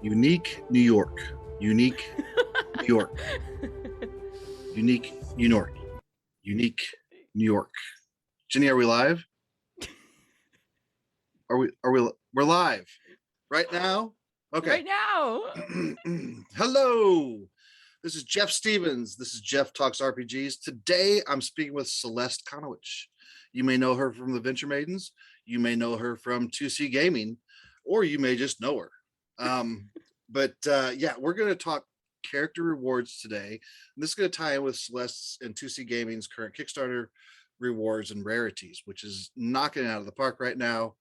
Unique New York. Unique New York. Unique New York. Unique New York. Jenny, are we live? We're live right now? Okay. Right now. Hello. This is Jeff Stevens. This is Jeff Talks RPGs. Today I'm speaking with Celeste Conowitch. You may know her from the Venture Maidens. You may know her from 2C Gaming, or you may just know her. But we're going to talk character rewards today. And this is going to tie in with Celeste's and 2C Gaming's current Kickstarter rewards and rarities, which is knocking it out of the park right now.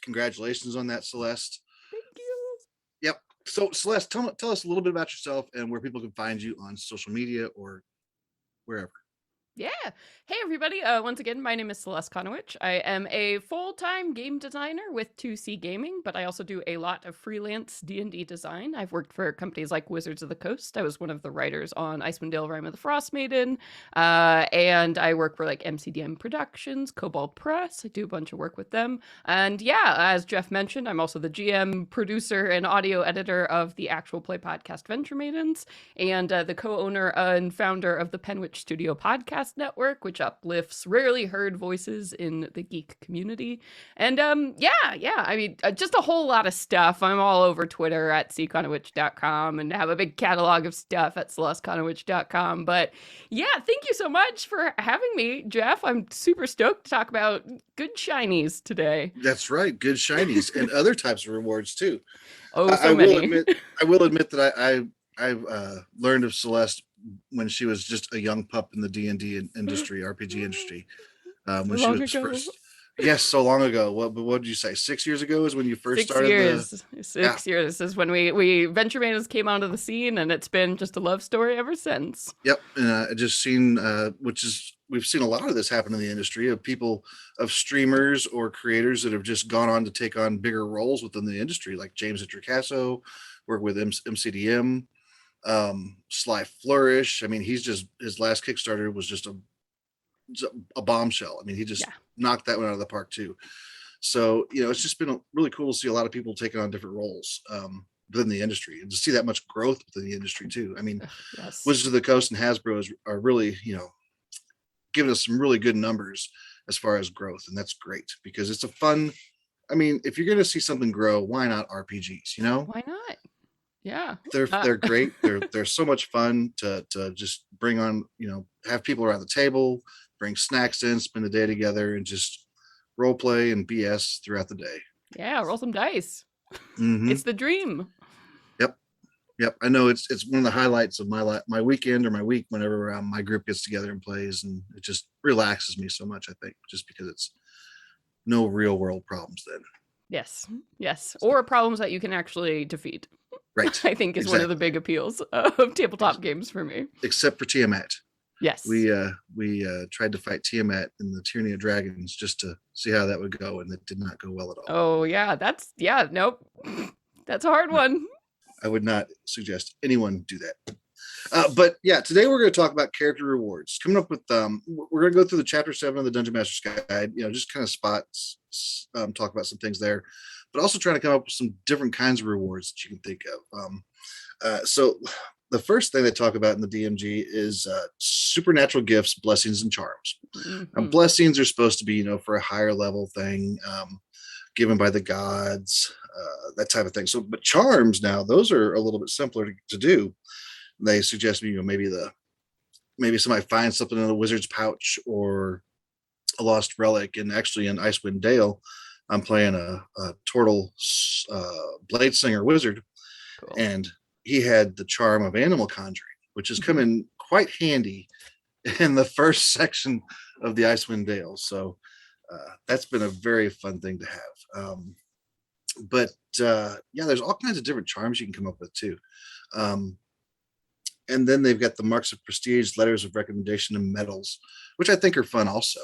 Congratulations on that, Celeste. Thank you. Yep. So Celeste, tell us a little bit about yourself and where people can find you on social media or wherever. Yeah. Hey, everybody. Once again, my name is Celeste Conowitch. I am a full-time game designer with 2C Gaming, but I also do a lot of freelance D&D design. I've worked for companies like Wizards of the Coast. I was one of the writers on Icewind Dale Rime of the Frost Maiden. And I work for like MCDM Productions, Cobalt Press. I do a bunch of work with them. And yeah, as Jeff mentioned, I'm also the GM, producer, and audio editor of the actual play podcast Venture Maidens, and the co-owner and founder of the Penwitch Studio podcast network, which uplifts rarely heard voices in the geek community. And I mean, just a whole lot of stuff. I'm all over Twitter at cconowitch.com and have a big catalog of stuff at celesteconowitch.com. But yeah, thank you so much for having me, Jeff. I'm super stoked to talk about good shinies today. That's right, good shinies and other types of rewards too. Oh, so I many. will admit that I've learned of Celeste when she was just a young pup in the D&D industry, RPG industry. When she was first, yes, so long ago. What did you say? 6 years ago is when you first started. 6 years is when we Venture Maidens came onto the scene, and it's been just a love story ever since. Yep, and just seen, we've seen a lot of this happen in the industry of people, of streamers or creators that have just gone on to take on bigger roles within the industry, like James Introcaso, worked with MCDM. Sly Flourish. I mean, his last Kickstarter was just a bombshell. I mean, he just knocked that one out of the park too. So, it's just been really cool to see a lot of people taking on different roles within the industry, and to see that much growth within the industry too. I mean, yes. Wizards of the Coast and Hasbro are really, giving us some really good numbers as far as growth, and that's great because it's a fun. I mean, if you're going to see something grow, why not RPGs? Why not? Yeah, they're great. They're so much fun to just bring on, have people around the table, bring snacks in, spend the day together, and just role play and BS throughout the day. Yeah, roll some dice. Mm-hmm. It's the dream. Yep. I know it's one of the highlights of my weekend or my week whenever my group gets together and plays, and it just relaxes me so much. I think just because it's no real world problems then. Yes, or problems that you can actually defeat. Right. I think is one of the big appeals of tabletop games for me. Except for Tiamat. Yes. We tried to fight Tiamat in the Tyranny of Dragons just to see how that would go, and it did not go well at all. Oh yeah, nope. That's a hard one. I would not suggest anyone do that. But yeah, today we're going to talk about character rewards. Coming up with we're going to go through the chapter 7 of the Dungeon Master's Guide. Just kind of talk about some things there, but also trying to come up with some different kinds of rewards that you can think of. So the first thing they talk about in the DMG is supernatural gifts, blessings, and charms. Mm-hmm. Now, blessings are supposed to be, for a higher level thing, given by the gods, that type of thing. So, but charms now, those are a little bit simpler to do. They suggest maybe somebody finds something in a wizard's pouch or a lost relic. And actually in Icewind Dale, I'm playing a turtle blade singer wizard. Cool. And he had the charm of animal conjuring, which has come in quite handy in the first section of the Icewind Dale. So that's been a very fun thing to have. But there's all kinds of different charms you can come up with too. And then they've got the marks of prestige, letters of recommendation, and medals, which I think are fun also.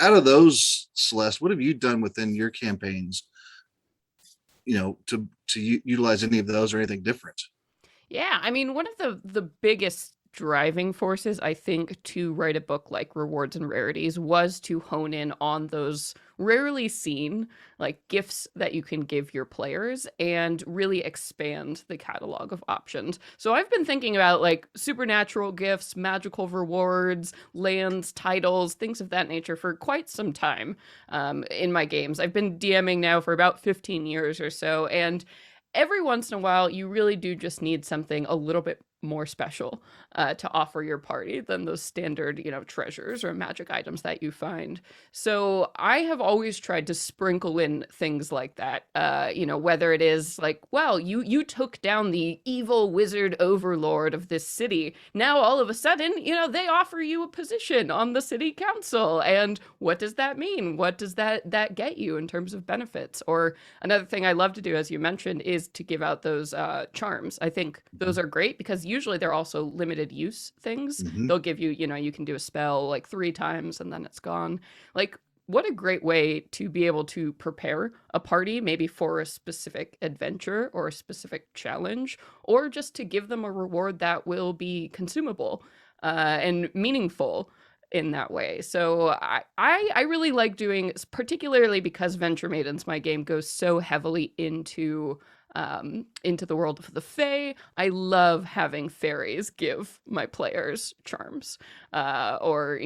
Out of those, Celeste, what have you done within your campaigns, to utilize any of those or anything different? Yeah, I mean, one of the biggest driving forces, I think, to write a book like Rewards and Rarities was to hone in on those rarely seen like gifts that you can give your players and really expand the catalog of options. So I've been thinking about like supernatural gifts, magical rewards, lands, titles, things of that nature for quite some time in my games. I've been DMing now for about 15 years or so, and every once in a while, you really do just need something a little bit more special to offer your party than those standard, treasures or magic items that you find. So I have always tried to sprinkle in things like that. Whether it is like, well, you took down the evil wizard overlord of this city. Now all of a sudden, they offer you a position on the city council. And what does that mean? What does that get you in terms of benefits? Or another thing I love to do, as you mentioned, is to give out those charms. I think those are great because usually they're also limited use things. Hmm. They'll give you, you can do a spell like 3 times and then it's gone. Like, what a great way to be able to prepare a party, maybe for a specific adventure or a specific challenge, or just to give them a reward that will be consumable and meaningful in that way. So I really like doing, particularly because Venture Maidens, my game, goes so heavily into the world of the Fae. I love having fairies give my players charms, or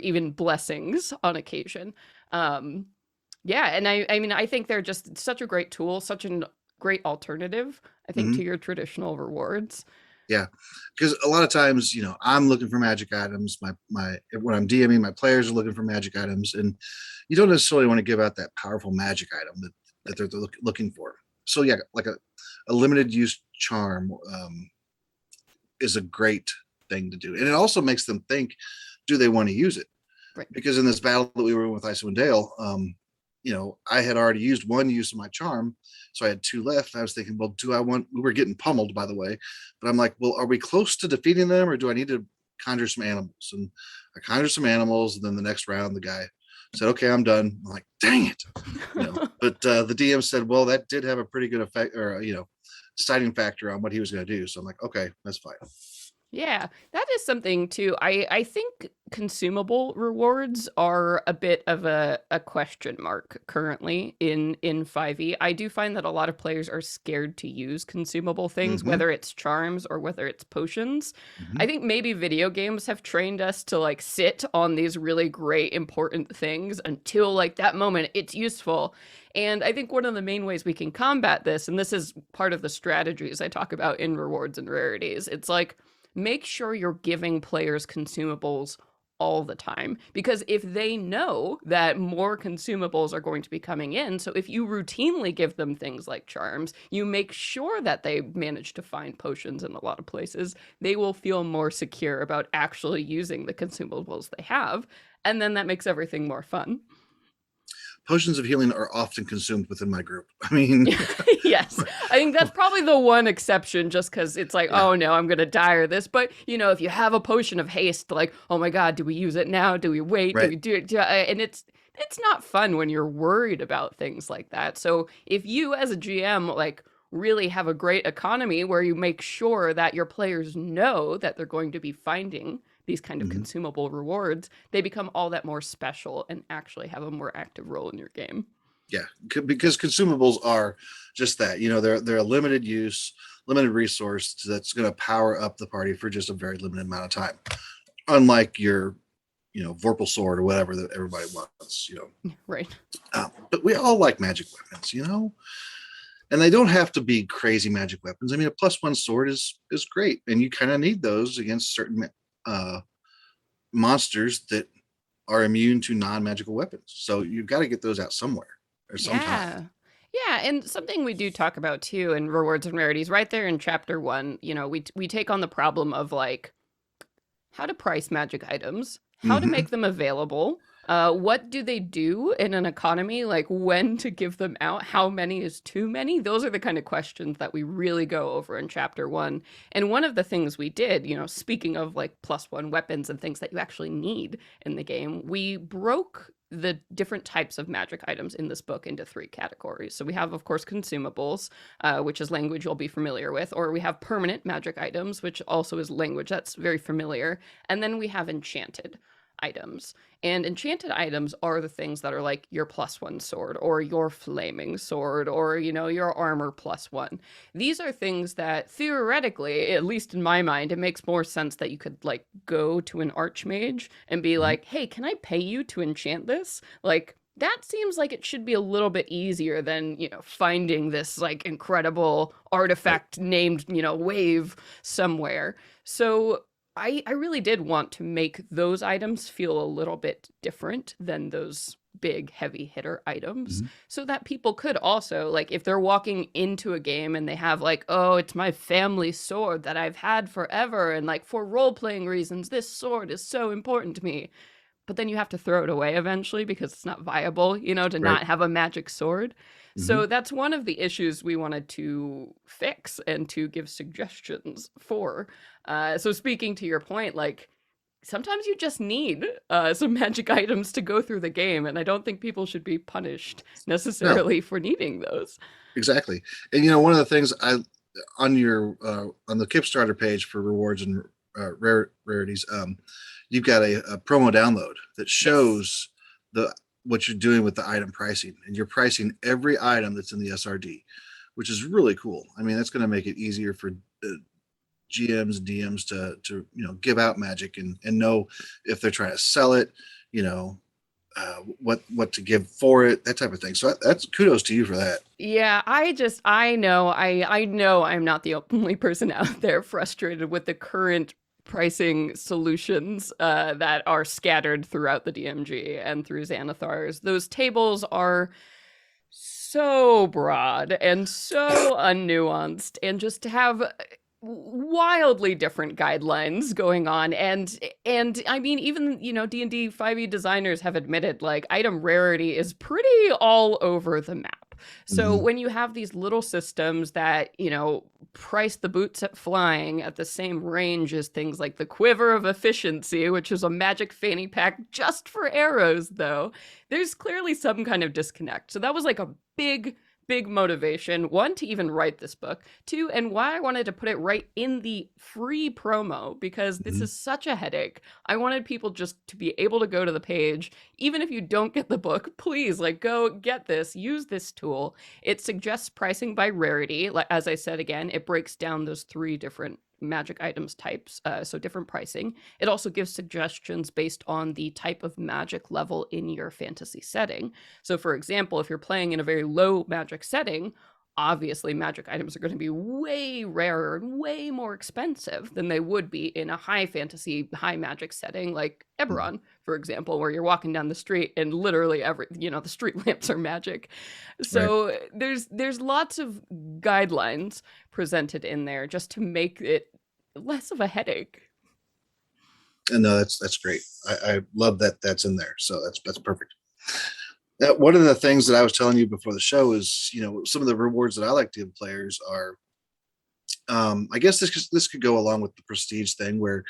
even blessings on occasion. Yeah, and I mean, I think they're just such a great tool, such a great alternative, I think, Hmm. to your traditional rewards. Yeah, because a lot of times, I'm looking for magic items. My when I'm DMing, my players are looking for magic items, and you don't necessarily want to give out that powerful magic item that they're looking for. So yeah, like a limited use charm is a great thing to do, and it also makes them think, do they want to use it? Right. Because in this battle that we were in with Icewind Dale, I had already used one use of my charm, so I had 2 left. I was thinking, well, do I want? We were getting pummeled, by the way, but I'm like, well, are we close to defeating them, or do I need to conjure some animals? And I conjured some animals, and then the next round, the guy said, "Okay, I'm done." I'm like, dang it, But the DM said, well, that did have a pretty good effect, or deciding factor on what he was going to do. So I'm like, okay, that's fine. Yeah, that is something too. I think consumable rewards are a bit of a question mark currently in 5e. I do find that a lot of players are scared to use consumable things, Hmm. whether it's charms or whether it's potions. I Hmm. think maybe video games have trained us to like sit on these really great important things until like that moment it's useful. And I think one of the main ways we can combat this, and this is part of the strategies I talk about in rewards and rarities, it's like make sure you're giving players consumables all the time, because if they know that more consumables are going to be coming in, so if you routinely give them things like charms, you make sure that they manage to find potions in a lot of places, they will feel more secure about actually using the consumables they have, and then that makes everything more fun. Potions of healing are often consumed within my group. I mean, Yes, I think that's probably the one exception, just because it's like, yeah, oh no, I'm gonna die or this. But if you have a potion of haste, like, oh my god, do we use it now? Do we wait? Do right. we do it? And it's not fun when you're worried about things like that. So if you, as a GM, like really have a great economy where you make sure that your players know that they're going to be finding these kind of Hmm. consumable rewards, they become all that more special and actually have a more active role in your game. Yeah, because consumables are just that. They're a limited use, limited resource that's going to power up the party for just a very limited amount of time. Unlike your, Vorpal sword or whatever that everybody wants. Right. But we all like magic weapons, and they don't have to be crazy magic weapons. I mean, a +1 sword is great, and you kind of need those against certain uh, monsters that are immune to non-magical weapons. So you've got to get those out somewhere or sometime. Yeah. Yeah, and something we do talk about too in rewards and rarities, right there in chapter 1, we take on the problem of like how to price magic items, how to Hmm. make them available, What do they do in an economy? Like when to give them out? How many is too many? Those are the kind of questions that we really go over in chapter one. And one of the things we did, speaking of like +1 weapons and things that you actually need in the game, we broke the different types of magic items in this book into 3 categories. So we have, of course, consumables, which is language you'll be familiar with, or we have permanent magic items, which also is language that's very familiar. And then we have enchanted items. And enchanted items are the things that are like your +1 sword or your flaming sword or, your armor +1. These are things that theoretically, at least in my mind, it makes more sense that you could like go to an archmage and be Mhm. like, hey, can I pay you to enchant this? Like, that seems like it should be a little bit easier than, finding this like incredible Right. artifact named, wave somewhere. So I really did want to make those items feel a little bit different than those big heavy hitter items Mhm. so that people could also like if they're walking into a game and they have like, oh, it's my family sword that I've had forever and like for role playing reasons this sword is so important to me, but then you have to throw it away eventually because it's not viable, to Right. not have a magic sword. Mhm. So that's one of the issues we wanted to fix and to give suggestions for. So speaking to your point, like sometimes you just need some magic items to go through the game, and I don't think people should be punished No, necessarily for needing those. exactly. And one of the things on your on the Kickstarter page for rewards and rarities, you've got a promo download that Yes. shows the what you're doing with the item pricing, and you're pricing every item that's in the SRD, which is really cool. I mean, that's going to make it easier for GMs and DMs to give out magic and know if they're trying to sell it, you know, what to give for it, that type of thing. So that's kudos to you for that. Yeah, I know I'm not the only person out there frustrated with the current pricing solutions that are scattered throughout the DMG and through Xanathars. Those tables are so broad and so unnuanced and just have wildly different guidelines going on, and I mean even D&D 5e designers have admitted like item rarity is pretty all over the map. So Hmm. when you have these little systems that price the boots at flying at the same range as things like the quiver of efficiency, which is a magic fanny pack just for arrows, though there's clearly some kind of disconnect. So that was like a big motivation, one, to even write this book, two, and why I wanted to put it right in the free promo, because this Hmm. is such a headache. I wanted people just to be able to go to the page, even if you don't get the book, please, like, go get this, use this tool. It suggests pricing by rarity. Like, as I said, again, it breaks down those 3 different magic items types, so different pricing. It also gives suggestions based on the type of magic level in your fantasy setting. So, for example, if you're playing in a very low magic setting, obviously magic items are going to be way rarer and way more expensive than they would be in a high fantasy, high magic setting like Hmm. Eberron, for example, where you're walking down the street and literally the street lamps are magic. Right. So there's lots of guidelines presented in there just to make it less of a headache. And no, that's great. I love that that's in there. So that's perfect. One of the things that I was telling you before the show is, some of the rewards that I like to give players are, I guess this could go along with the prestige thing, where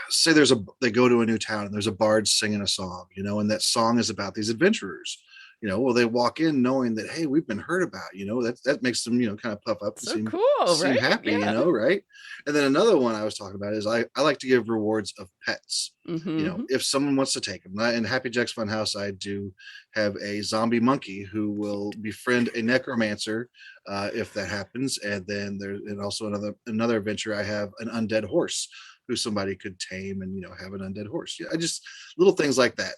say they go to a new town and there's a bard singing a song, and that song is about these adventurers. Well, they walk in knowing that, hey, we've been heard about. That makes them kind of puff up and So seem cool, seem right? happy, Yeah. right? And then another one I was talking about is I like to give rewards of pets. Mm-hmm. If someone wants to take them. In Happy Jack's Funhouse, I do have a zombie monkey who will befriend a necromancer if that happens. And then also another adventure. I have an undead horse who somebody could tame and have an undead horse. Yeah, I just little things like that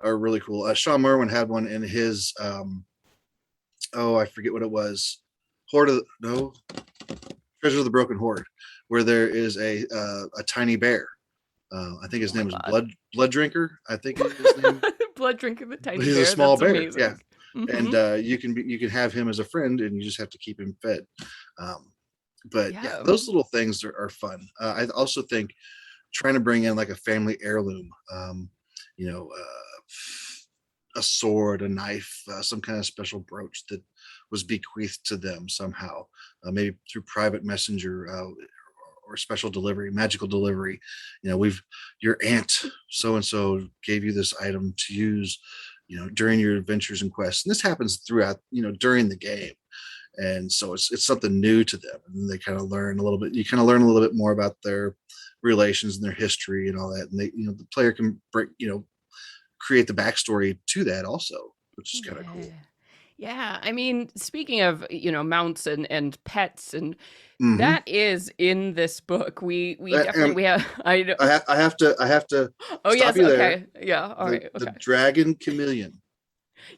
are really cool. Sean Merwin had one in his oh, I forget what it was. Horde of no Treasure of the Broken Horde, where there is a tiny bear. I think Oh his my name is god. Blood Drinker. I think is his name. Blood drinker the tiny He's a bear. small That's bear, yeah, amazing. Mm-hmm. and you can have him as a friend, and you just have to keep him fed. Um, but yeah, Yeah. those little things are fun. I also think trying to bring in like a family heirloom. you know, a sword, a knife, some kind of special brooch that was bequeathed to them somehow, maybe through private messenger, or special delivery, magical delivery. We've your aunt so and so gave you this item to use, during your adventures and quests. And this happens throughout, during the game. And so it's something new to them, and they kind of learn a little bit. You kind of learn a little bit more about their relations and their history and all that. And the player can break, create the backstory to that also, which is kind of Yeah. cool. Yeah, I mean, speaking of, mounts and pets, and Hmm. that is in this book. We definitely And we have I know. I have to Oh stop yes, you there. okay. Yeah, all right. The Okay. dragon chameleon.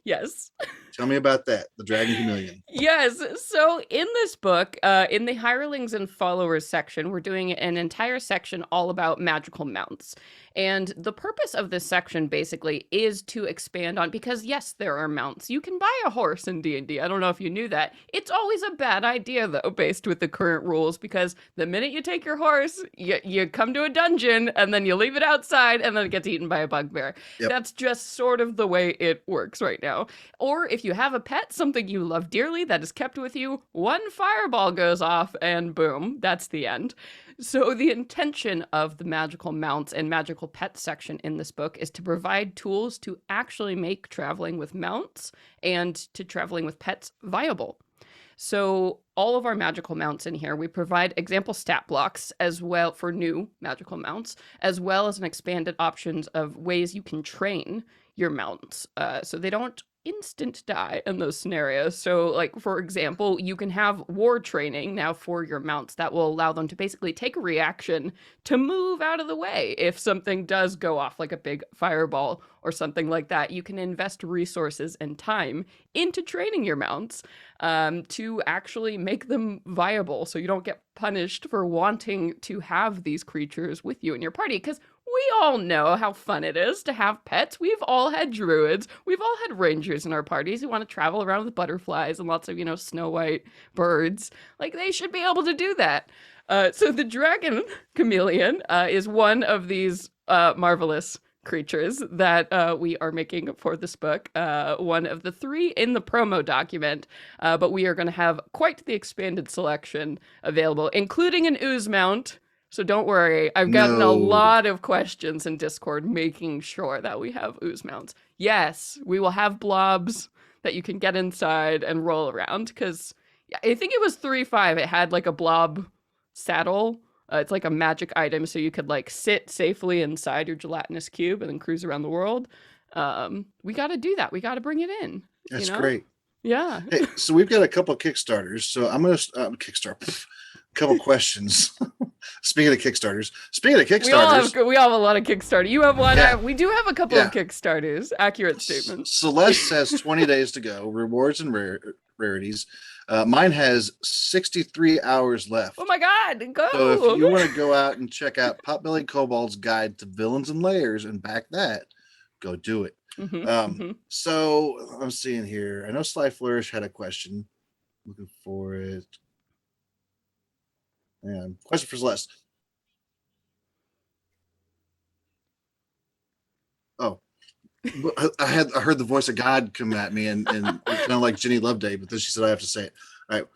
Yes. Tell me about that. The dragon chameleon. Yes. So in this book, in the hirelings and followers section, we're doing an entire section all about magical mounts. And the purpose of this section basically is to expand on, because yes, there are mounts. You can buy a horse in D&D. I don't know if you knew that. It's always a bad idea though, based with the current rules, because the minute you take your horse, you come to a dungeon and then you leave it outside and then it gets eaten by a bugbear. Yep. That's just sort of the way it works right now. Or if you have a pet, something you love dearly that is kept with you, one fireball goes off and boom, that's the end. So, the intention of the magical mounts and magical pets section in this book is to provide tools to actually make traveling with mounts and to traveling with pets viable. So, all of our magical mounts in here, we provide example stat blocks as well for new magical mounts, as well as an expanded options of ways you can train your mounts. So they don't instant die in those scenarios. So, like, for example, you can have war training now for your mounts that will allow them to basically take a reaction to move out of the way if something does go off, like a big fireball or something like that. You can invest resources and time into training your mounts to actually make them viable so you don't get punished for wanting to have these creatures with you in your party. Because we all know how fun it is to have pets. We've all had druids. We've all had rangers in our parties who want to travel around with butterflies and lots of, Snow White birds. Like, they should be able to do that. So the dragon chameleon is one of these marvelous creatures that we are making for this book. One of the 3 in the promo document, but we are going to have quite the expanded selection available, including an ooze mount. So don't worry, I've gotten a No. lot of questions in Discord making sure that we have ooze mounts. Yes, we will have blobs that you can get inside and roll around, because I think it was 3.5. It had like a blob saddle. It's like a magic item, so you could like sit safely inside your gelatinous cube and then cruise around the world. We got to do that. We got to bring it in. That's great. Yeah. Hey, so we've got a couple of Kickstarters. So I'm gonna Kickstart. A couple questions. Speaking of Kickstarters. We all have a lot of Kickstarter. You have one. Yeah. We do have a couple of Kickstarters. Accurate statement. Celeste has 20 days to go. Rewards and rarities. Mine has 63 hours left. Oh my God, go! So if you want to go out and check out Potbelly Kobold's Guide to Villains and Layers and back that, go do it. So I'm seeing here. I know Sly Flourish had a question. Looking for it. And question for Celeste. Oh, I heard the voice of God come at me and kind of like Jenny Loveday, but then she said I have to say it. All right.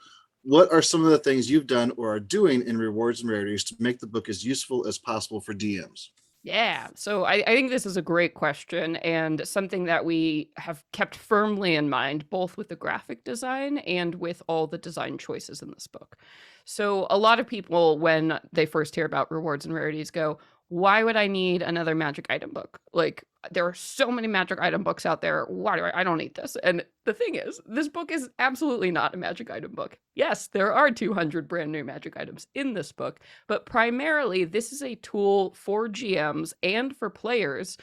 What are some of the things you've done or are doing in rewards and rarities to make the book as useful as possible for DMs? Yeah, so I think this is a great question and something that we have kept firmly in mind, both with the graphic design and with all the design choices in this book. So a lot of people, when they first hear about rewards and rarities, go, why would I need another magic item book? Like, there are so many magic item books out there. Why do I don't need this? And the thing is, this book is absolutely not a magic item book. Yes, there are 200 brand new magic items in this book, but primarily this is a tool for GMs and for players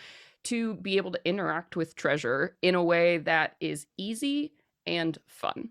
to be able to interact with treasure in a way that is easy and fun.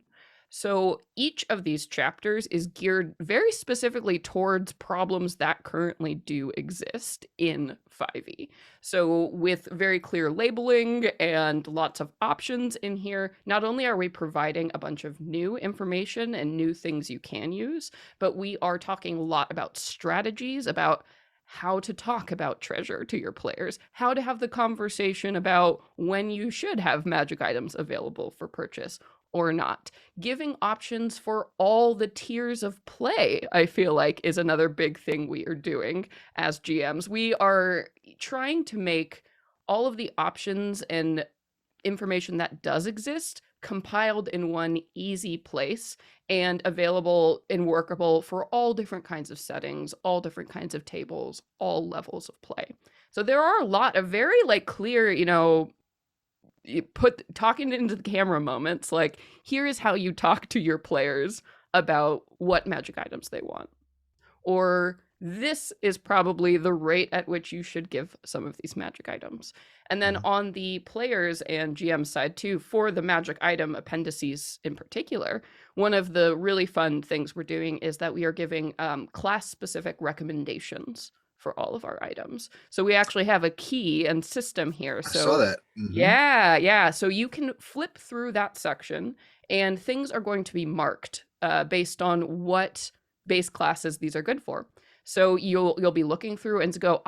So each of these chapters is geared very specifically towards problems that currently do exist in 5e. So with very clear labeling and lots of options in here, not only are we providing a bunch of new information and new things you can use, but we are talking a lot about strategies, about how to talk about treasure to your players, how to have the conversation about when you should have magic items available for purchase or not. Giving options for all the tiers of play, I feel like, is another big thing we are doing as GMs. We are trying to make all of the options and information that does exist compiled in one easy place and available and workable for all different kinds of settings, all different kinds of tables, all levels of play. So there are a lot of very like clear, you put talking into the camera moments, like here is how you talk to your players about what magic items they want, or this is probably the rate at which you should give some of these magic items. And then on the players and GM side too, for the magic item appendices in particular, one of the really fun things we're doing is that we are giving class specific recommendations for all of our items. So we actually have a key and system here. I So saw that. yeah. So you can flip through that section and things are going to be marked based on what base classes these are good for. So you'll be looking through and go,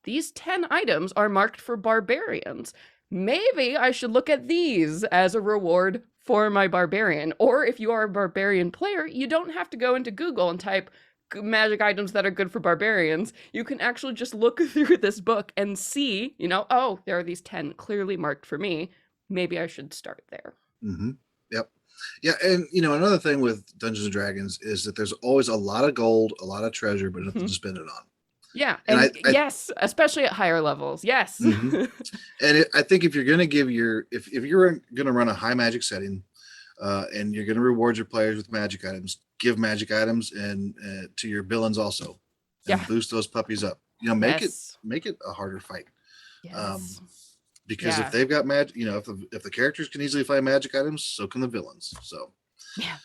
these 10 items are marked for barbarians. Maybe I should look at these as a reward for my barbarian. Or if you are a barbarian player, you don't have to go into Google and type magic items that are good for barbarians. You can actually just look through this book and see, there are these 10 clearly marked for me. Maybe I should start there. Yep. Yeah, and another thing with Dungeons and Dragons is that there's always a lot of gold, a lot of treasure, but nothing to spend it on. Yeah, and yes, especially at higher levels. Yes. And I think if you're going to if you're going to run a high magic setting, and you're going to reward your players with magic items, give magic items and to your villains also, and boost those puppies up. Make it a harder fight. Yes. Because if they've got magic, if the characters can easily find magic items, so can the villains. So yeah,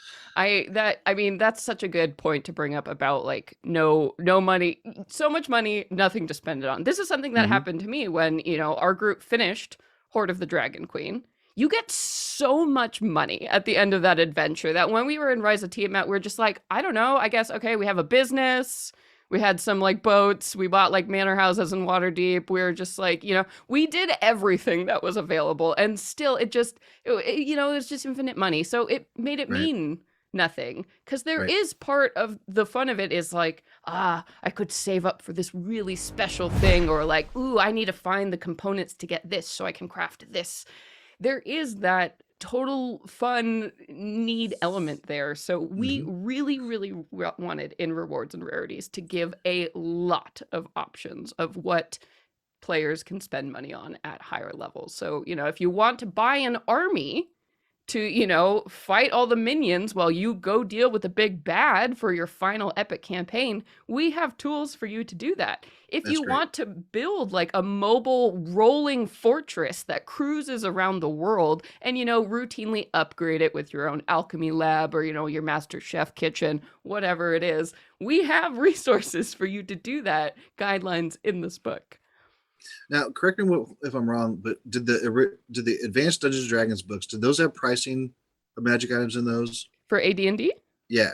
that's such a good point to bring up about like no money, so much money, nothing to spend it on. This is something that happened to me when our group finished Hoard of the Dragon Queen. You get so much money at the end of that adventure that when we were in Rise of Tiamat, we are just like, I don't know, I guess, okay, we have a business. We had some like boats. We bought like manor houses in Waterdeep. We were just like, we did everything that was available. And still it was just infinite money. So it made it mean nothing. Because there is part of the fun of it is like, I could save up for this really special thing. Or like, I need to find the components to get this so I can craft this. There is that total fun need element there. So we really, really wanted in rewards and rarities to give a lot of options of what players can spend money on at higher levels. So, if you want to buy an army to, fight all the minions while you go deal with the big bad for your final epic campaign, we have tools for you to do that. If you want to build like a mobile rolling fortress that cruises around the world and, routinely upgrade it with your own alchemy lab or, your master chef kitchen, whatever it is, we have resources for you to do that, guidelines in this book. Now, correct me if I'm wrong, but did the Advanced Dungeons and Dragons books, did those have pricing of magic items in those? For AD&D? Yeah.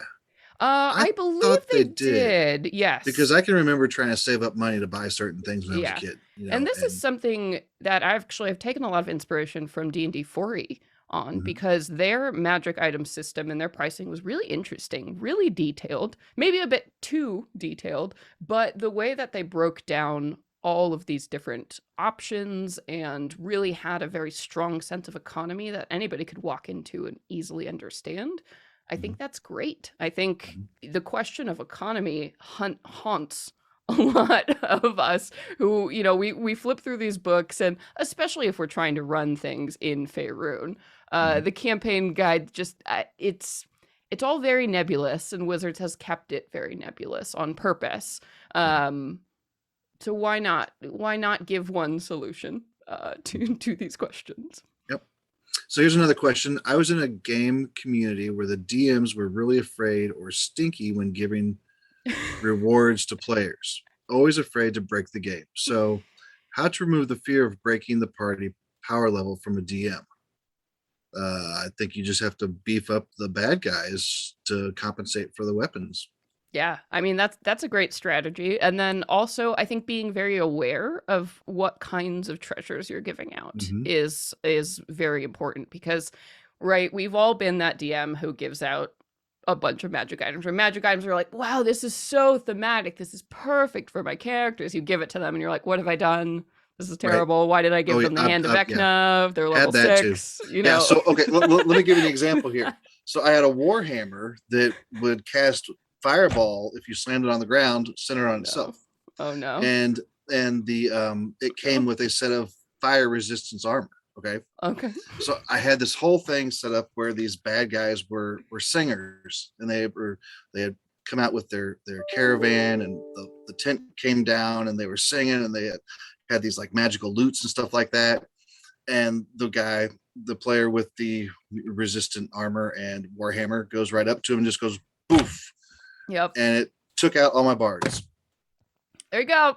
I believe they did. Yes. Because I can remember trying to save up money to buy certain things when I was a kid. And this is something that I actually have taken a lot of inspiration from D&D 4e on, because their magic item system and their pricing was really interesting, really detailed, maybe a bit too detailed, but the way that they broke down all of these different options and really had a very strong sense of economy that anybody could walk into and easily understand. I think that's great. I think the question of economy haunts a lot of us who, we flip through these books, and especially if we're trying to run things in Faerun, the campaign guide just, it's all very nebulous, and Wizards has kept it very nebulous on purpose. So why not give one solution to these questions? Yep. So here's another question. I was in a game community where the DMs were really afraid or stinky when giving rewards to players. Always afraid to break the game. So how to remove the fear of breaking the party power level from a DM? I think you just have to beef up the bad guys to compensate for the weapons. Yeah, I mean that's a great strategy. And then also I think being very aware of what kinds of treasures you're giving out Hmm. is very important because right, we've all been that DM who gives out a bunch of magic items. Or magic items are like, "Wow, this is so thematic. This is perfect for my characters." You give it to them and you're like, "What have I done? This is Right. terrible. Why did I Oh give yeah, them the Hand of yeah. Vecna? They're level Had that too. 6, you Yeah. know." So okay, let me give you an example here. So I had a warhammer that would cast fireball if you slammed it on the ground, center Oh on no. itself, Oh no. and the it came with a set of fire resistance armor. Okay, Okay. so I had this whole thing set up where these bad guys were singers, and they had come out with their caravan, and the tent came down, and they were singing, and they had these like magical lutes and stuff like that. And the player with the resistant armor and warhammer, goes right up to him and just goes poof, Yep. and it took out all my bards. There you go.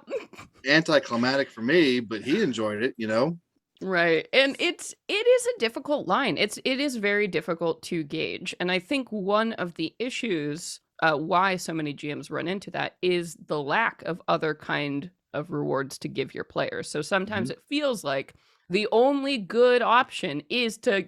Anticlimactic for me, but he enjoyed it, you know. Right. And it is a difficult line. It is very difficult to gauge. And I think one of the issues why so many GMs run into that is the lack of other kind of rewards to give your players. So sometimes Mhm. it feels like the only good option is to,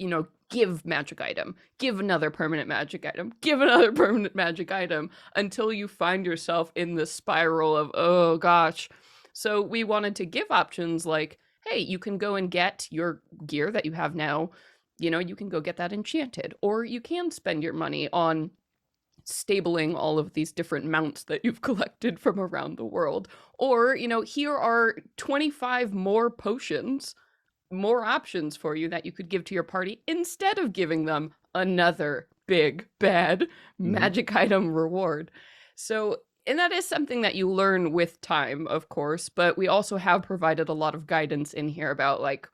give magic item, give another permanent magic item, give another permanent magic item until you find yourself in the spiral of, oh gosh. So we wanted to give options like, hey, you can go and get your gear that you have now. You can go get that enchanted, or you can spend your money on stabling all of these different mounts that you've collected from around the world. Or, here are 25 more potions, more options for you that you could give to your party instead of giving them another big, bad Mhm. magic item reward. So, and that is something that you learn with time, of course, but we also have provided a lot of guidance in here about like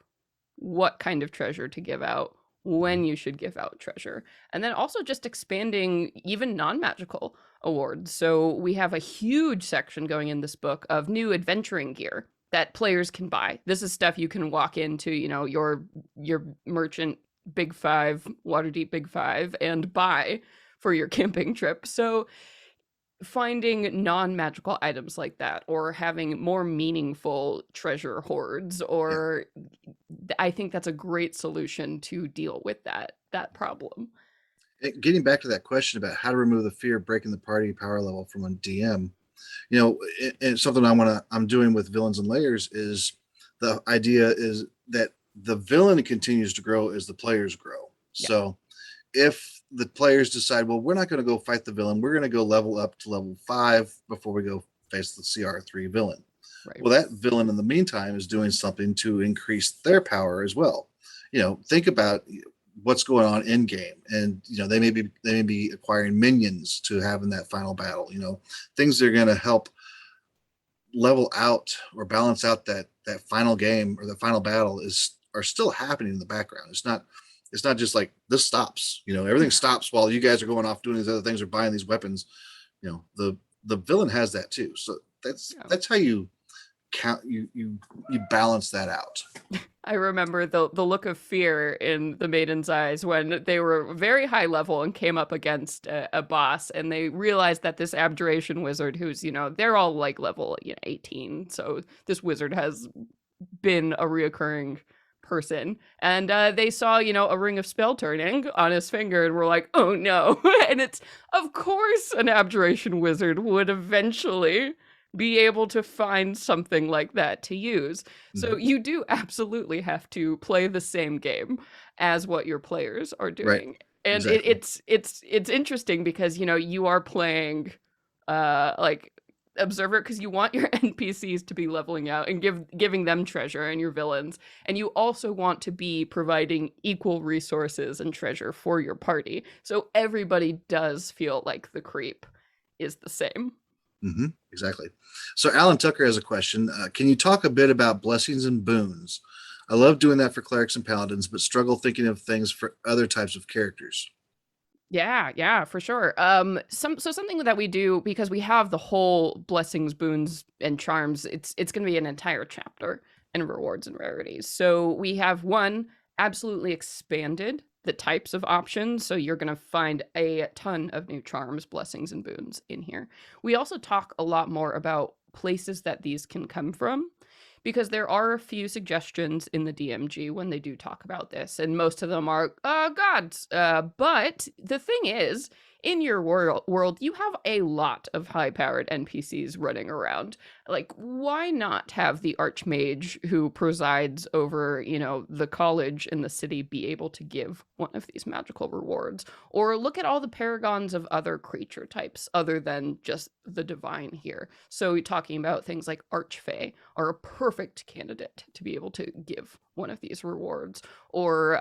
what kind of treasure to give out, Mhm. when you should give out treasure, and then also just expanding even non-magical awards. So we have a huge section going in this book of new adventuring gear that players can buy. This is stuff you can walk into, your merchant Big Five, Waterdeep Big Five, and buy for your camping trip. So finding non-magical items like that or having more meaningful treasure hoards Yeah. or I think that's a great solution to deal with that problem. Getting back to that question about how to remove the fear of breaking the party power level from a DM, you know, and something I'm doing with villains and layers is the idea is that the villain continues to grow as the players grow. Yeah, So if the players decide, well, we're not going to go fight the villain, we're going to go level up to level 5 before we go face the CR3 villain. right. Well, that villain in the meantime is doing something to increase their power as well. Think about what's going on in game, and they may be acquiring minions to have in that final battle. Things that are going to help level out or balance out that final game or the final battle are still happening in the background. It's not just like this stops. Everything stops while you guys are going off doing these other things or buying these weapons. The villain has that too. So that's Yeah. that's how you count you balance that out. I remember the look of fear in the maiden's eyes when they were very high level and came up against a boss, and they realized that this abjuration wizard, who's they're all like level 18, so this wizard has been a reoccurring person, and they saw a ring of spell turning on his finger and were like, oh no. And it's of course an abjuration wizard would eventually be able to find something like that to use. So Mhm. you do absolutely have to play the same game as what your players are Right. doing. And Exactly. it's interesting because you are playing like observer because you want your NPCs to be leveling out and giving them treasure and your villains, and you also want to be providing equal resources and treasure for your party. So everybody does feel like the creep is the same. Exactly. So Alan Tucker has a question. Can you talk a bit about blessings and boons? I love doing that for clerics and paladins, but struggle thinking of things for other types of characters. Yeah, yeah, for sure. Something that we do because we have the whole blessings, boons, and charms. It's going to be an entire chapter and rewards and rarities. So we have one absolutely expanded the types of options. So you're going to find a ton of new charms, blessings, and boons in here. We also talk a lot more about places that these can come from, because there are a few suggestions in the DMG when they do talk about this, and most of them are gods. But the thing is, in your world, you have a lot of high-powered NPCs running around. Like, why not have the Archmage who presides over, the college in the city be able to give one of these magical rewards? Or look at all the paragons of other creature types other than just the divine here. So talking about things like Archfey are a perfect candidate to be able to give one of these rewards. Or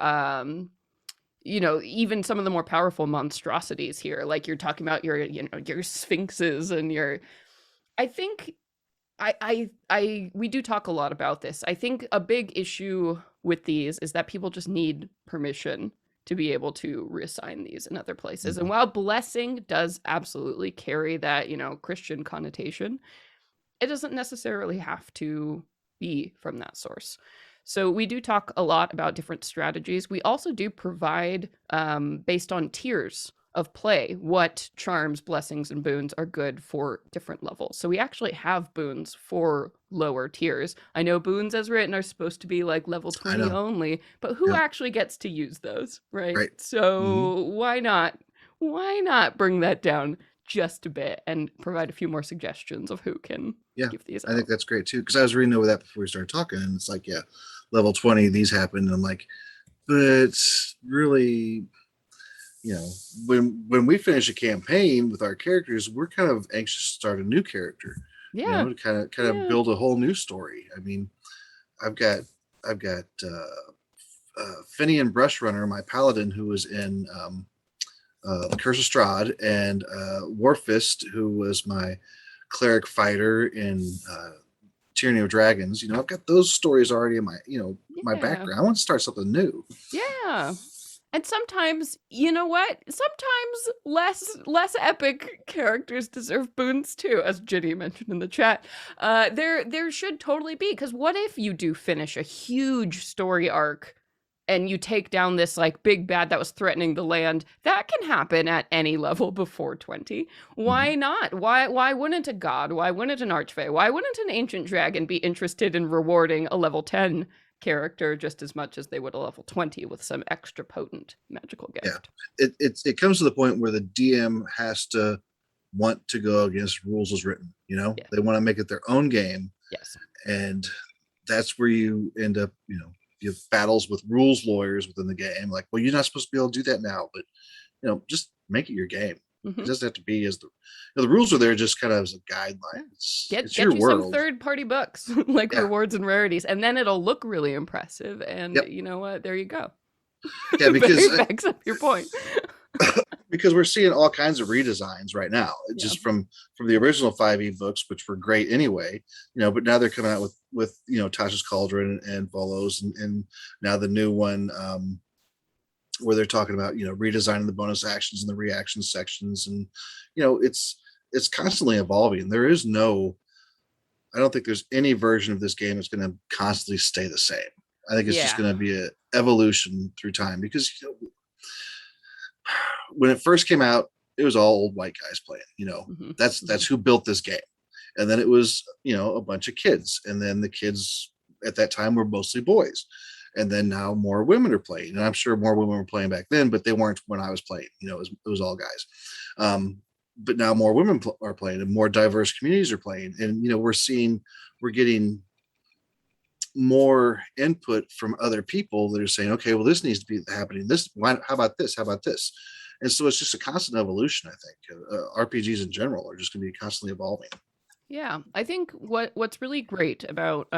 even some of the more powerful monstrosities here, like you're talking about your sphinxes and your, I think we do talk a lot about this. I think a big issue with these is that people just need permission to be able to reassign these in other places. And while blessing does absolutely carry that, Christian connotation, it doesn't necessarily have to be from that source. So we do talk a lot about different strategies. We also do provide, based on tiers of play, what charms, blessings, and boons are good for different levels. So we actually have boons for lower tiers. I know boons as written are supposed to be like level 20 only, but who actually gets to use those, right? So why not bring that down just a bit and provide a few more suggestions of who can give these out. I think that's great too, because I was reading over that before we started talking, and it's like, level 20, these happen. And I'm like, but really, when we finish a campaign with our characters, we're kind of anxious to start a new character, to kind of build a whole new story. I mean, I've got Finian Brushrunner, my paladin, who was in the Curse of Strahd, and Warfist, who was my cleric fighter in Tyranny of Dragons. I've got those stories already in my my background. I want to start something new. Yeah. And sometimes, sometimes less epic characters deserve boons too, as Ginny mentioned in the chat. There should totally be, because what if you do finish a huge story arc and you take down this like big bad that was threatening the land? That can happen at any level before 20. Why not? Why wouldn't a god? Why wouldn't an archfey? Why wouldn't an ancient dragon be interested in rewarding a level 10 character just as much as they would a level 20 with some extra potent magical gift? It comes to the point where the DM has to want to go against rules as written. They want to make it their own game. Yes. And that's where you end up, you have battles with rules lawyers within the game. Like, well, you're not supposed to be able to do that now, but just make it your game. It doesn't have to be as the rules are there just kind of as a guideline. Get your world. Some third-party books like rewards and rarities, and then it'll look really impressive. And you know what? There you go. Yeah, because it backs up your point. Because we're seeing all kinds of redesigns right now, just from the original 5e books, which were great anyway. But now they're coming out with Tasha's Cauldron and Volos, and now the new one. Where they're talking about redesigning the bonus actions and the reaction sections, and it's constantly evolving. I don't think there's any version of this game that's going to constantly stay the same. I think it's just going to be an evolution through time, because when it first came out, it was all old white guys playing. That's who built this game, and then it was a bunch of kids, and then the kids at that time were mostly boys. And then now more women are playing, and I'm sure more women were playing back then, but they weren't when I was playing. It was all guys. But now more women are playing, and more diverse communities are playing, and we're getting more input from other people that are saying, okay, well, this needs to be happening. How about this? How about this? And so it's just a constant evolution. I think RPGs in general are just going to be constantly evolving. Yeah, I think what's really great about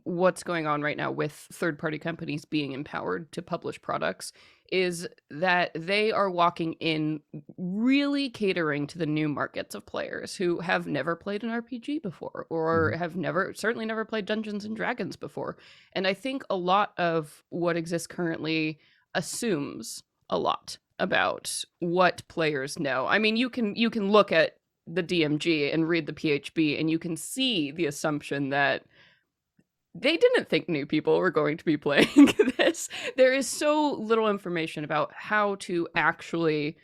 what's going on right now with third-party companies being empowered to publish products is that they are walking in really catering to the new markets of players who have never played an RPG before, or have certainly never played Dungeons and Dragons before. And I think a lot of what exists currently assumes a lot about what players know. I mean, you can look at the DMG and read the PHB, and you can see the assumption that they didn't think new people were going to be playing this. There is so little information about how to actually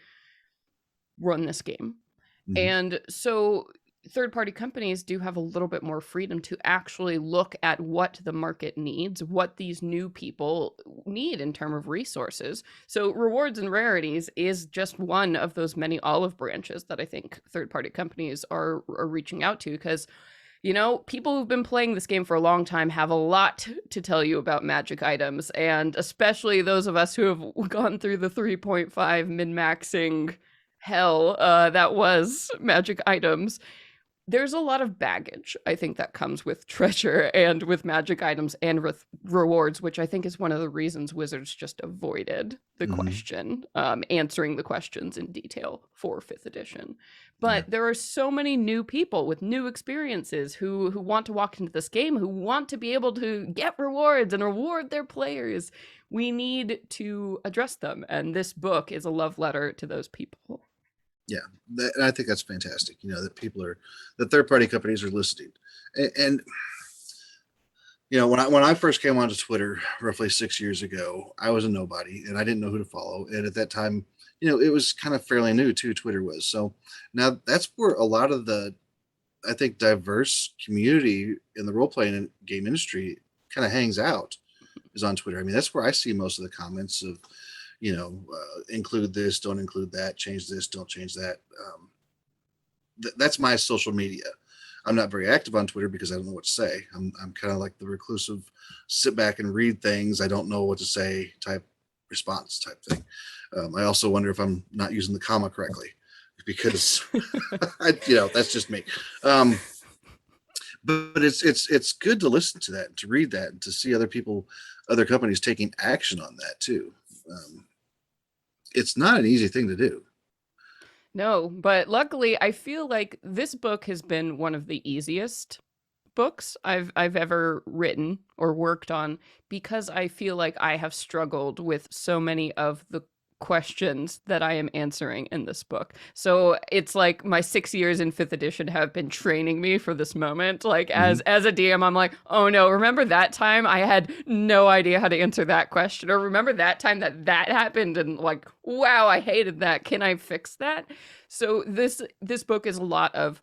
run this game. Mhm. And so third-party companies do have a little bit more freedom to actually look at what the market needs, what these new people need in terms of resources. So rewards and rarities is just one of those many olive branches that I think third-party companies are reaching out to, because people who've been playing this game for a long time have a lot to tell you about magic items, and especially those of us who have gone through the 3.5 min-maxing hell that was magic items. There's a lot of baggage, I think, that comes with treasure and with magic items and with rewards, which I think is one of the reasons Wizards just avoided the Mhm. question, answering the questions in detail for 5th edition. Yeah. But there are so many new people with new experiences who want to walk into this game, who want to be able to get rewards and reward their players. We need to address them, and this book is a love letter to those people. Yeah, and I think that's fantastic. That that third party companies are listening, and when I first came onto Twitter roughly 6 years ago, I was a nobody and I didn't know who to follow. And at that time, it was kind of fairly new too. Twitter was so now that's where a lot of the I think diverse community in the role playing game industry kind of hangs out is on Twitter. I mean, that's where I see most of the comments of include this, don't include that, change this, don't change that. That's my social media. I'm not very active on Twitter because I don't know what to say. I'm kind of like the reclusive, sit back and read things. I don't know what to say type response type thing. I also wonder if I'm not using the comma correctly because that's just me. Um, but it's good to listen to that, and to read that, and to see other companies taking action on that too. Um, it's not an easy thing to do. No, but luckily I feel like this book has been one of the easiest books I've ever written or worked on, because I feel like I have struggled with so many of the questions that I am answering in this book. So it's like my 6 years in 5th edition have been training me for this moment. Like Mhm. as a DM, I'm like, oh no, remember that time I had no idea how to answer that question, or remember that time that happened, and like, wow, I hated that. Can I fix that? So this book is a lot of,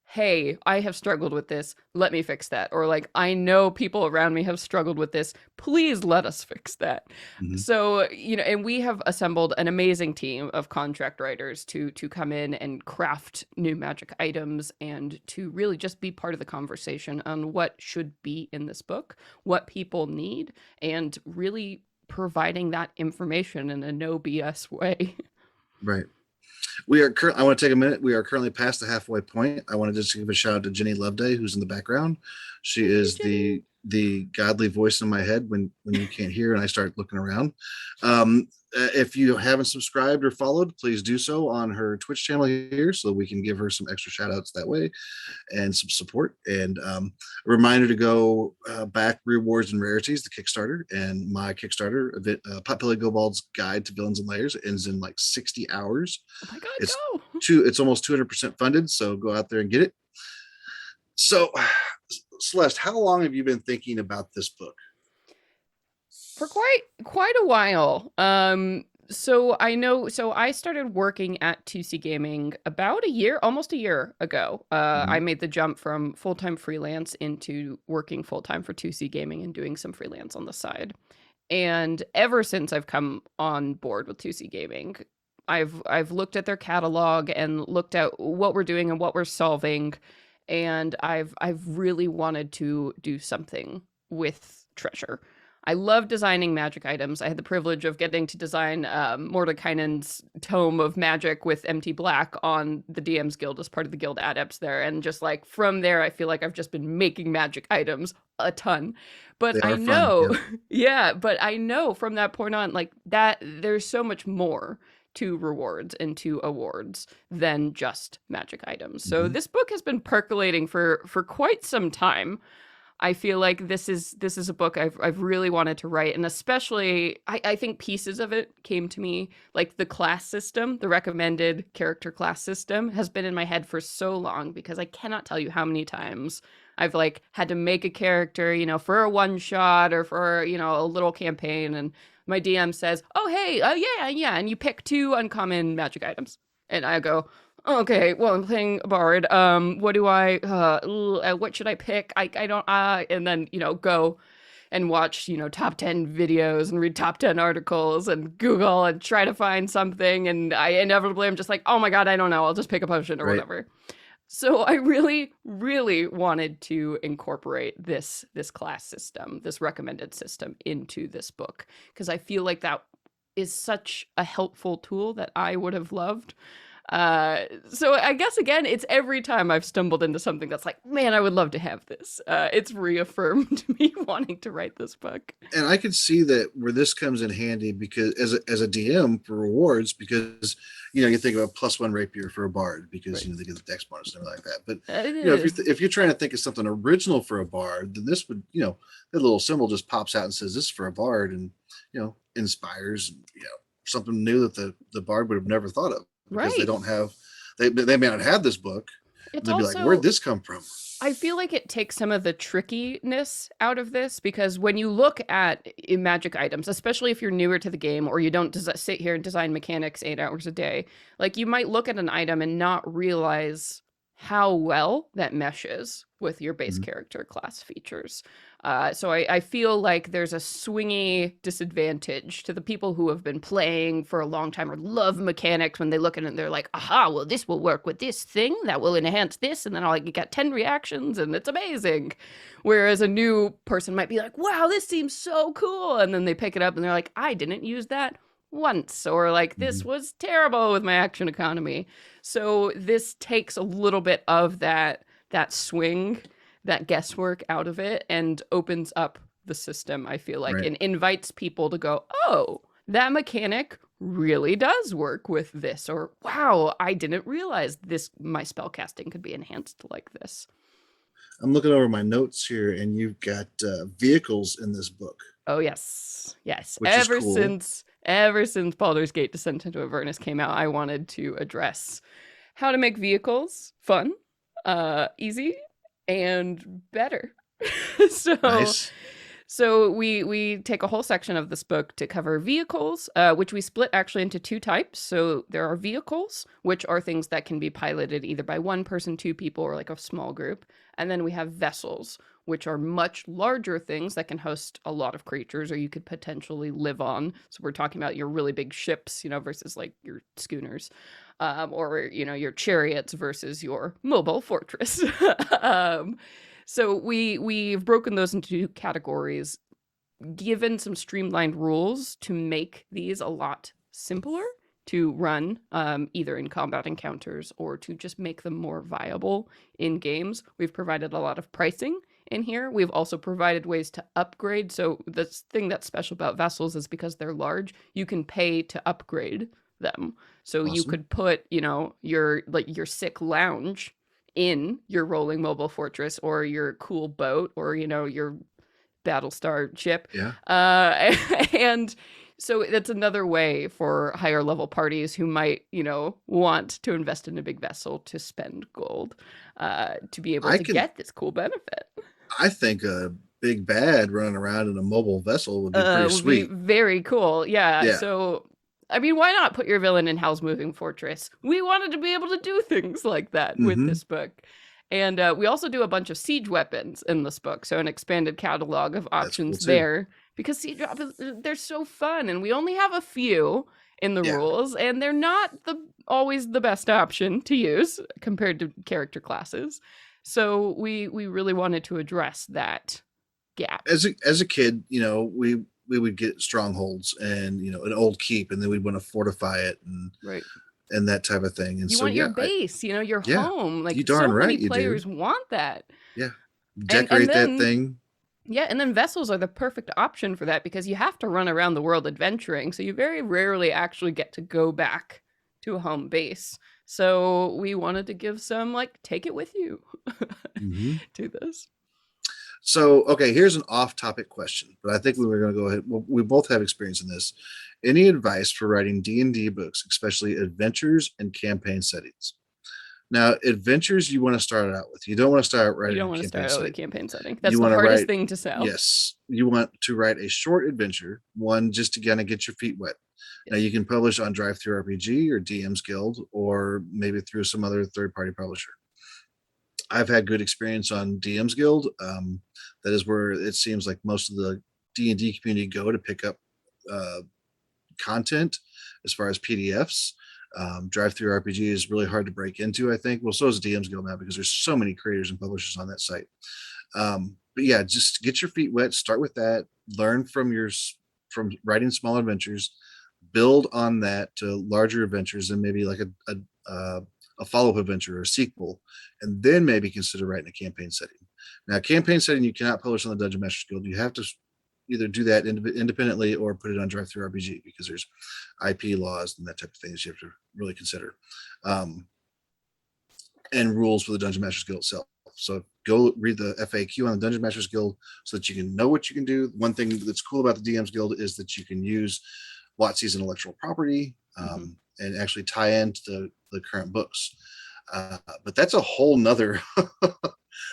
hey, I have struggled with this. Let me fix that. Or like, I know people around me have struggled with this. Please let us fix that. Mhm. So, and we have assembled an amazing team of contract writers to come in and craft new magic items, and to really just be part of the conversation on what should be in this book, what people need, and really providing that information in a no BS way. Right. We are I want to take a minute. We are currently past the halfway point. I want to just give a shout out to Jenny Loveday, who's in the background. She Hey, is Jenny. the godly voice in my head when you can't hear and I start looking around. If you haven't subscribed or followed, please do so on her Twitch channel here, so we can give her some extra shout outs that way and some support. And a reminder to go back Rewards and Rarities, the Kickstarter, and my Kickstarter of it, Potbelly Gobald's Guide to Villains and Layers. It ends in like 60 hours. Oh my God, It's go. it's almost 200% funded, so go out there and get it. So, Celeste, how long have you been thinking about this book? For quite a while. So I started working at 2C Gaming about a year, almost a year ago. I Mhm. made the jump from full-time freelance into working full-time for 2C Gaming and doing some freelance on the side. And ever since I've come on board with 2C Gaming, I've looked at their catalog and looked at what we're doing and what we're solving, and I've really wanted to do something with treasure. I love designing magic items. I had the privilege of getting to design Mordekainen's Tome of Magic with MT Black on the DM's Guild as part of the Guild Adepts there. And just like from there, I feel like I've just been making magic items a ton. But They I are fun. know, Yep. yeah, but I know from that point on, like that, there's so much more to rewards and to awards than just magic items. So Mhm. this book has been percolating for quite some time. I feel like this is a book I've really wanted to write, and especially I think pieces of it came to me, like the class system, the recommended character class system has been in my head for so long, because I cannot tell you how many times I've like had to make a character, for a one shot or for, a little campaign. And my DM says, "Oh, hey, yeah, yeah." And you pick two uncommon magic items. And I go, "Okay, well, I'm playing a bard. What should I pick? I don't, and then, go and watch, top 10 videos and read top 10 articles and Google and try to find something. And I inevitably am just like, oh my God, I don't know. I'll just pick a potion or Right. whatever. So I really, really wanted to incorporate this class system, this recommended system into this book, because I feel like that is such a helpful tool that I would have loved. So I guess again, it's every time I've stumbled into something that's like, man, I would love to have this. It's reaffirmed me wanting to write this book. And I could see that where this comes in handy because as a DM for rewards, because you think of a +1 rapier for a bard because Right. they get the dex bonus and everything like that. But It if you're trying to think of something original for a bard, then this would that little symbol just pops out and says this is for a bard, and inspires something new that the bard would have never thought of because they right. don't have they may not have this book. And It's they'd be like, where'd also, this come from? I feel like it takes some of the trickiness out of this, because when you look at magic items, especially if you're newer to the game or you don't sit here and design mechanics 8 hours a day, like you might look at an item and not realize how well that meshes with your base Mhm. character class features. So I feel like there's a swingy disadvantage to the people who have been playing for a long time or love mechanics. When they look at it and they're like, aha, well, this will work with this thing that will enhance this, and then I'll get 10 reactions and it's amazing. Whereas a new person might be like, wow, this seems so cool, and then they pick it up and they're like, I didn't use that once, or like, this Mhm. was terrible with my action economy. So this takes a little bit of that swing, that guesswork out of it, and opens up the system, I feel like, Right. and invites people to go, oh, that mechanic really does work with this, or wow, I didn't realize this, my spell casting could be enhanced like this. I'm looking over my notes here, and you've got vehicles in this book, Oh yes, yes. which is Ever since Baldur's Gate: Descent into Avernus came out, I wanted to address how to make vehicles fun, easy, and better. so nice. so we take a whole section of this book to cover vehicles, which we split actually into two types. So there are vehicles, which are things that can be piloted either by one person, two people, or like a small group. And then we have vessels, which are much larger things that can host a lot of creatures, or you could potentially live on. So we're talking about your really big ships, versus like your schooners, or your chariots versus your mobile fortress. um, so we've broken those into two categories, given some streamlined rules to make these a lot simpler to run, either in combat encounters or to just make them more viable in games. We've provided a lot of pricing in here. We've also provided ways to upgrade. So the thing that's special about vessels is because they're large, you can pay to upgrade them. So you Awesome. could put, your sick lounge in your rolling mobile fortress, or your cool boat, or your Battlestar ship. Yeah. And so that's another way for higher level parties who might, want to invest in a big vessel to spend gold, to be able I to can get this cool benefit. I think a big bad running around in a mobile vessel would be pretty Would be sweet. very cool. Yeah. Yeah. So, I mean, why not put your villain in Hal's Moving Fortress? We wanted to be able to do things like that with Hmm. this book. And we also do a bunch of siege weapons in this book. So, an expanded catalog of That's cool options too. there, because siege weapons, they're so fun. And we only have a few in the Yeah. rules, and they're not always the best option to use compared to character classes. So, we really wanted to address that gap. As a kid, we would get strongholds and an old keep, and then we'd want to fortify it Right. and that type of thing. And You so want your yeah, base, your yeah, home. you Like, darn so many right you do. players want that. Yeah. And Decorate that then, thing. yeah, and then vessels are the perfect option for that, because you have to run around the world adventuring, so you very rarely actually get to go back to a home base. So we wanted to give some, like, take it with you Hmm. to this. So, okay, here's an off-topic question, but I think we were going to go ahead. Well, we both have experience in this. Any advice for writing D&D books, especially adventures and campaign settings? Now, adventures you want to start out with. You don't want to start You writing don't a want to campaign start out with a setting. campaign setting. That's You the want to hardest write, thing to sell. yes, you want to write a short adventure, one just to kind of get your feet wet. Now, Yes. you can publish on Drive Through RPG or DM's Guild, or maybe through some other third-party publisher. I've had good experience on DM's Guild. That is where it seems like most of the D&D community go to pick up uh, content as far as PDFs. Drive Through RPG is really hard to break into, I think. Well, so is DM's Guild now because there's so many creators and publishers on that site. But yeah, just get your feet wet. Start with that. Learn from writing small adventures. Build on that to larger adventures and maybe like a follow-up adventure or a sequel, and then maybe consider writing a campaign setting. Now, campaign setting you cannot publish on the Dungeon Masters Guild. You have to either do that independently or put it on Drive Through RPG because there's IP laws and that type of things you have to really consider, and rules for the Dungeon Masters Guild itself. So go read the FAQ on the Dungeon Masters Guild so that you can know what you can do. One thing that's cool about the DM's Guild is that you can use WotC's intellectual property and actually tie into the current books. But that's a whole nother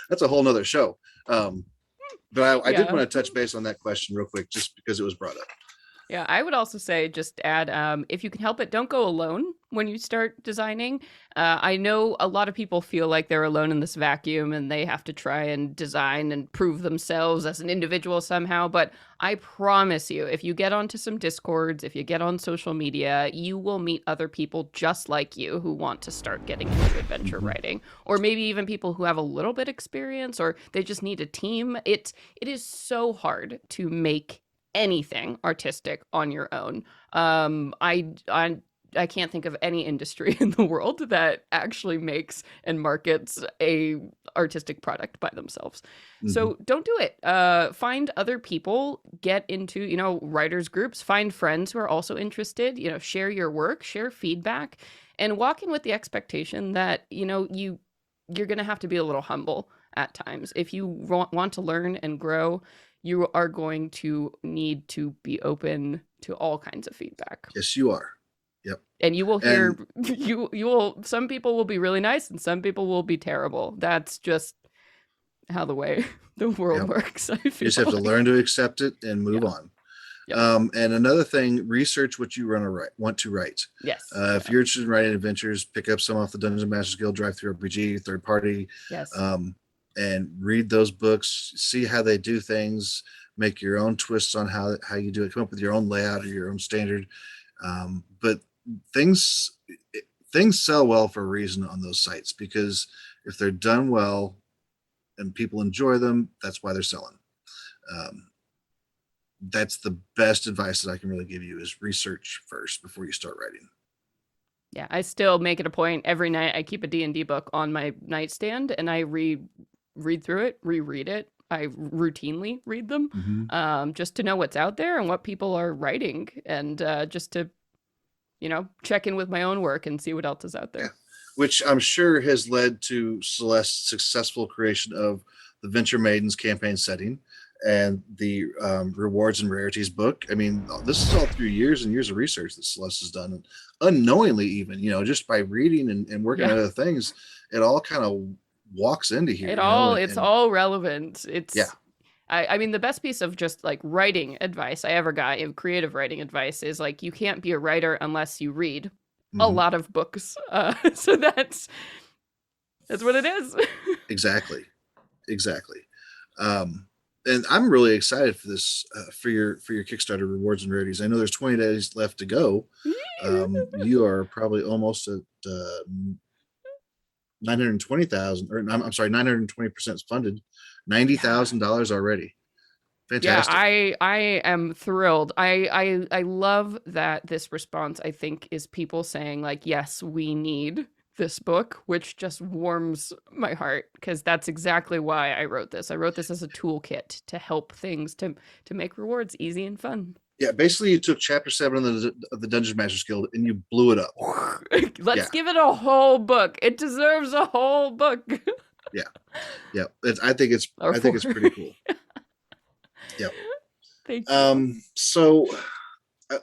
that's a whole nother show. But I did want to touch base on that question real quick, just because it was brought up. Yeah, I would also say just add, if you can help it, don't go alone when you start designing. I know a lot of people feel like they're alone in this vacuum and they have to try and design and prove themselves as an individual somehow. But I promise you, if you get onto some Discords, if you get on social media, you will meet other people just like you who want to start getting into adventure writing, or maybe even people who have a little bit experience, or they just need a team. It is so hard to make anything artistic on your own. I can't think of any industry in the world that actually makes and markets a artistic product by themselves. So don't do it. Find other people, get into, writers groups, find friends who are also interested, share your work, share feedback, and walk in with the expectation that, you're going to have to be a little humble at times. If you want to learn and grow, you are going to need to be open to all kinds of feedback. Yes, you are. Yep. And you will hear some people will be really nice and some people will be terrible. That's just how the world works. I feel you just have to learn to accept it and move on. Yep. And another thing, research what you want to write. Yes. If you're interested in writing adventures, pick up some off the Dungeon Masters Guild, Drive Through RPG, third party. Yes. And read those books, see how they do things, make your own twists on how you do it, come up with your own layout or your own standard. But things sell well for a reason on those sites, because if they're done well and people enjoy them, that's why they're selling. That's the best advice that I can really give you, is research first before you start writing. Yeah, I still make it a point every night. I keep a D&D book on my nightstand and I read through it, reread it. I routinely read them, just to know what's out there and what people are writing, and just to, check in with my own work and see what else is out there. Yeah. Which I'm sure has led to Celeste's successful creation of the Venture Maidens campaign setting and the Rewards and Rarities book. I mean, this is all through years and years of research that Celeste has done, and unknowingly, even, just by reading and working on other things, it all kind of walks into here. It's all relevant. I mean, the best piece of just like writing advice I ever got, creative writing advice, is like, you can't be a writer unless you read a lot of books. So that's what it is. Exactly. And I'm really excited for this, for your Kickstarter Rewards and Rarities. I know there's 20 days left to go. You are probably almost at 920,000, or I'm sorry, 920% funded, $90,000 already. Fantastic. Yeah, I am thrilled. I love that this response, I think, is people saying like, yes, we need this book, which just warms my heart, because that's exactly why I wrote this. I wrote this as a toolkit to help things to make rewards easy and fun. Yeah, basically you took chapter 7 of the Dungeon Masters Guild and you blew it up. Let's give it a whole book. It deserves a whole book. Yeah. I think it's pretty cool. Yeah. Thank you. So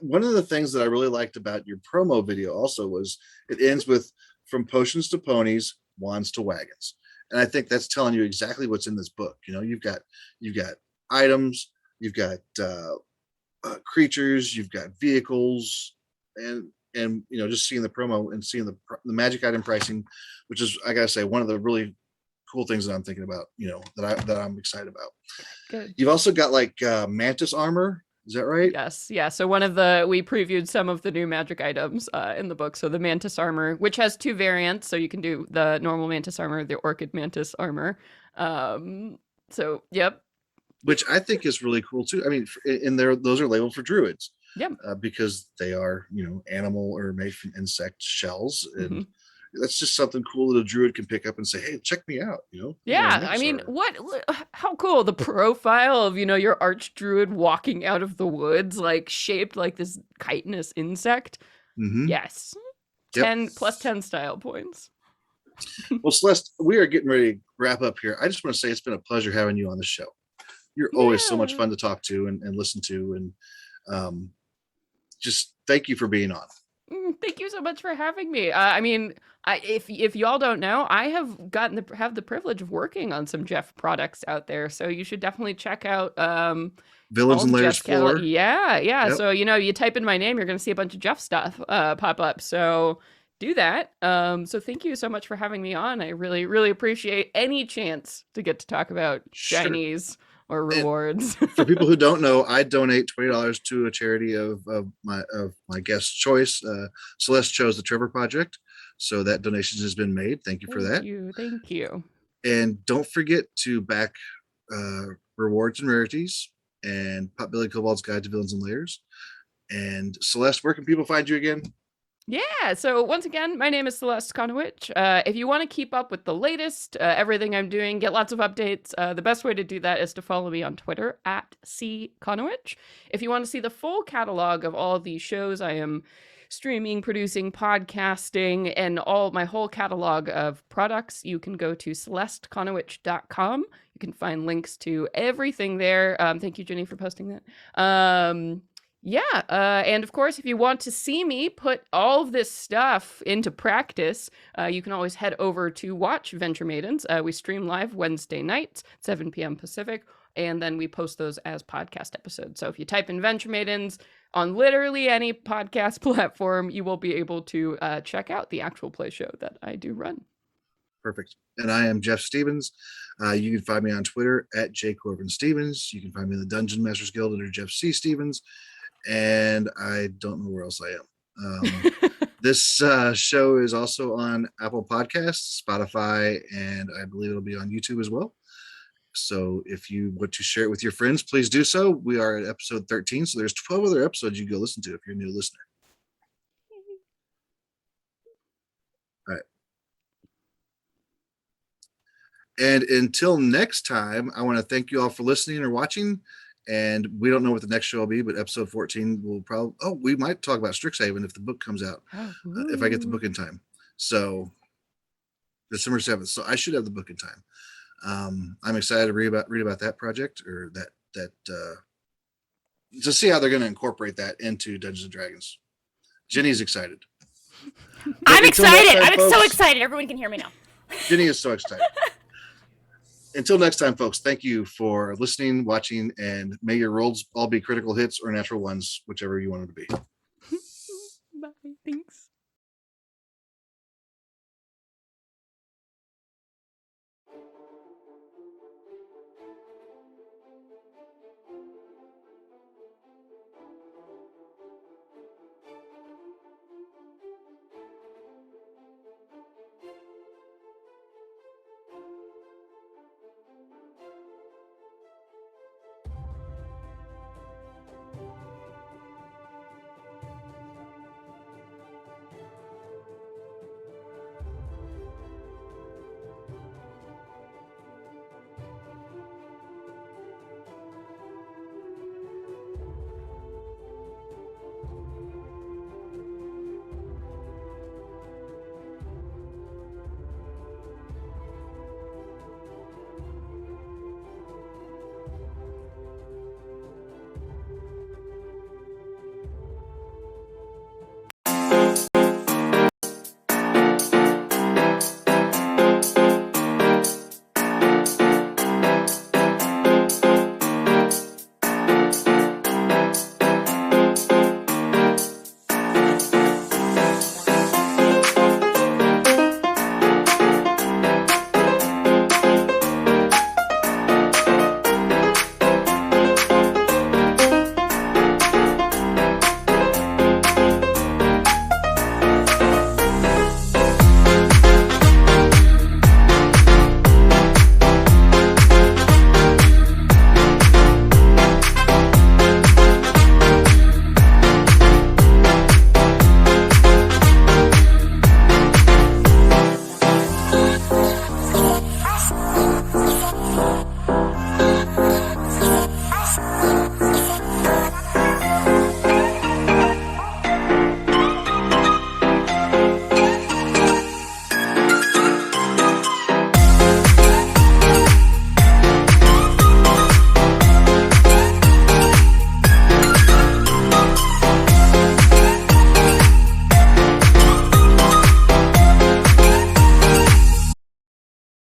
one of the things that I really liked about your promo video also was it ends with from potions to ponies, wands to wagons. And I think that's telling you exactly what's in this book. You know, you've got items, you've got creatures, you've got vehicles, and you know, just seeing the promo and seeing the magic item pricing, which is, I gotta say, one of the really cool things that I'm thinking about. You know, that I'm excited about. Good. You've also got like mantis armor. Is that right? Yes, yeah. So we previewed some of the new magic items in the book. So the mantis armor, which has two variants, so you can do the normal mantis armor, the orchid mantis armor. So yep, Which I think is really cool too. I mean, in there, those are labeled for druids yep. because they are, you know, animal or made from insect shells, Mm-hmm. and that's just something cool that a druid can pick up and say, "Hey, check me out!" You know, Yeah, I mean, how cool the profile of, your arch druid walking out of the woods, like shaped like this chitinous insect. Mm-hmm. Yes. Yep. 10 plus 10 style points. Well, Celeste, we are getting ready to wrap up here. I just want to say it's been a pleasure having you on the show. You're always so much Yeah. fun to talk to and listen to, and just thank you for being on. Thank you so much for having me. I mean, if y'all don't know, I have have the privilege of working on some Jeff products out there, so you should definitely check out Villains all and of Lairs Jeff's catalog. 4. Yeah. Yep. So you type in my name, you're gonna see a bunch of Jeff stuff pop up. So do that. So thank you so much for having me on. I really, really appreciate any chance to get to talk about Sure. shinies or rewards. For people who don't know, I donate $20 to a charity of my guest's choice. Celeste chose the Trevor Project, so that donation has been made. Thank you for that. Thank you. And don't forget to back Rewards and Rarities and Potbelly Cobalt's Guide to Villains and Lairs. And Celeste, where can people find you again? Yeah, so once again, my name is Celeste Conowitch. If you want to keep up with the latest, everything I'm doing, get lots of updates, the best way to do that is to follow me on Twitter at @cconowitch. If you want to see the full catalog of all of these shows I am streaming, producing, podcasting, and all my whole catalog of products, you can go to celesteconowitch.com. You can find links to everything there. Thank you, Jenny, for posting that. Yeah, and of course, if you want to see me put all of this stuff into practice, you can always head over to watch Venture Maidens. We stream live Wednesday nights, 7 p.m. Pacific, and then we post those as podcast episodes. So if you type in Venture Maidens on literally any podcast platform, you will be able to check out the actual play show that I do run. Perfect. And I am Jeff Stevens. You can find me on Twitter at jcorbinstevens. You can find me in the Dungeon Masters Guild under Jeff C. Stevens. And I don't know where else I am. This show is also on Apple Podcasts, Spotify, and I believe it'll be on YouTube as well. So if you want to share it with your friends, please do so. We are at episode 13, so there's 12 other episodes you can go listen to if you're a new listener. All right. And until next time, I want to thank you all for listening or watching. And we don't know what the next show will be, but episode 14 will probably, we might talk about Strixhaven if the book comes out, if I get the book in time. So December 7th. So I should have the book in time. I'm excited to read about that project, or that to see how they're going to incorporate that into Dungeons and Dragons. Jenny's excited. I'm excited. I'm so excited. Everyone can hear me now. Jenny is so excited. Until next time, folks, thank you for listening, watching, and may your rolls all be critical hits or natural ones, whichever you want them to be. Bye. Thanks.